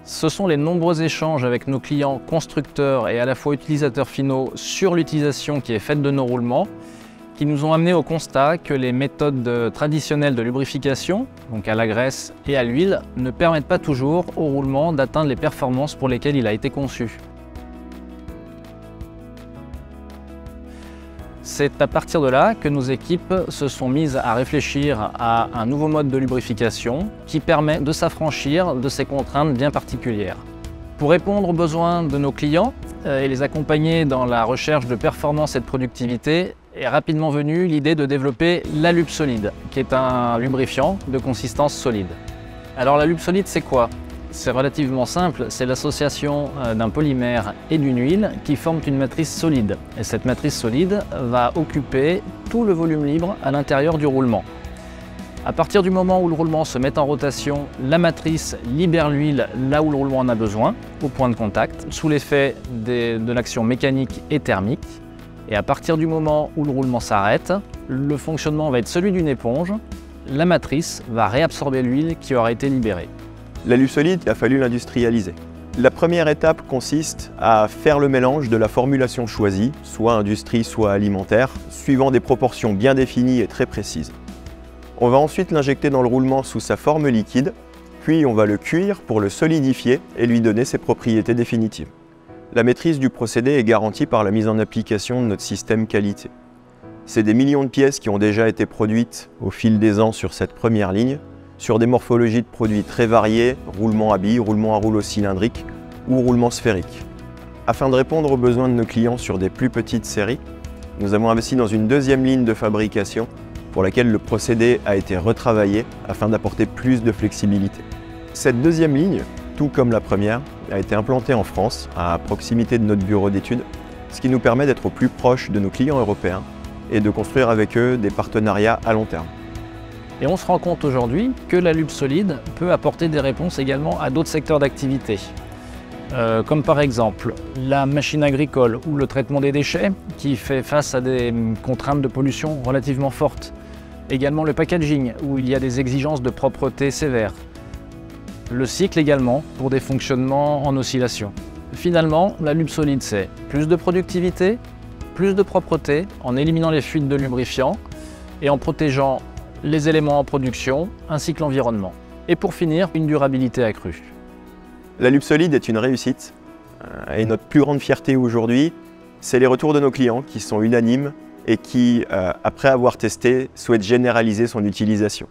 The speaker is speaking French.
Ce sont les nombreux échanges avec nos clients constructeurs et à la fois utilisateurs finaux sur l'utilisation qui est faite de nos roulements qui nous ont amené au constat que les méthodes traditionnelles de lubrification, donc à la graisse et à l'huile, ne permettent pas toujours au roulement d'atteindre les performances pour lesquelles il a été conçu. C'est à partir de là que nos équipes se sont mises à réfléchir à un nouveau mode de lubrification qui permet de s'affranchir de ces contraintes bien particulières. Pour répondre aux besoins de nos clients et les accompagner dans la recherche de performance et de productivité, est rapidement venue l'idée de développer la Lube-Solide, qui est un lubrifiant de consistance solide. Alors la Lube-Solide, c'est quoi? C'est relativement simple, c'est l'association d'un polymère et d'une huile qui forment une matrice solide. Et cette matrice solide va occuper tout le volume libre à l'intérieur du roulement. À partir du moment où le roulement se met en rotation, la matrice libère l'huile là où le roulement en a besoin, au point de contact, sous l'effet de l'action mécanique et thermique. Et à partir du moment où le roulement s'arrête, le fonctionnement va être celui d'une éponge. La matrice va réabsorber l'huile qui aura été libérée. La Lube-Solide, il a fallu l'industrialiser. La première étape consiste à faire le mélange de la formulation choisie, soit industrie, soit alimentaire, suivant des proportions bien définies et très précises. On va ensuite l'injecter dans le roulement sous sa forme liquide, puis on va le cuire pour le solidifier et lui donner ses propriétés définitives. La maîtrise du procédé est garantie par la mise en application de notre système qualité. C'est des millions de pièces qui ont déjà été produites au fil des ans sur cette première ligne, sur des morphologies de produits très variés, roulement à billes, roulement à rouleau cylindrique ou roulement sphérique. Afin de répondre aux besoins de nos clients sur des plus petites séries, nous avons investi dans une deuxième ligne de fabrication pour laquelle le procédé a été retravaillé afin d'apporter plus de flexibilité. Cette deuxième ligne, tout comme la première, a été implantée en France, à proximité de notre bureau d'études, ce qui nous permet d'être au plus proche de nos clients européens et de construire avec eux des partenariats à long terme. Et on se rend compte aujourd'hui que la Lube-Solide peut apporter des réponses également à d'autres secteurs d'activité. Comme par exemple la machine agricole ou le traitement des déchets qui fait face à des contraintes de pollution relativement fortes. Également le packaging où il y a des exigences de propreté sévères. Le cycle également pour des fonctionnements en oscillation. Finalement, la Lube-Solide, c'est plus de productivité, plus de propreté en éliminant les fuites de lubrifiant et en protégeant les éléments en production ainsi que l'environnement. Et pour finir, une durabilité accrue. La Lube-Solide est une réussite et notre plus grande fierté aujourd'hui, c'est les retours de nos clients qui sont unanimes et qui, après avoir testé, souhaitent généraliser son utilisation.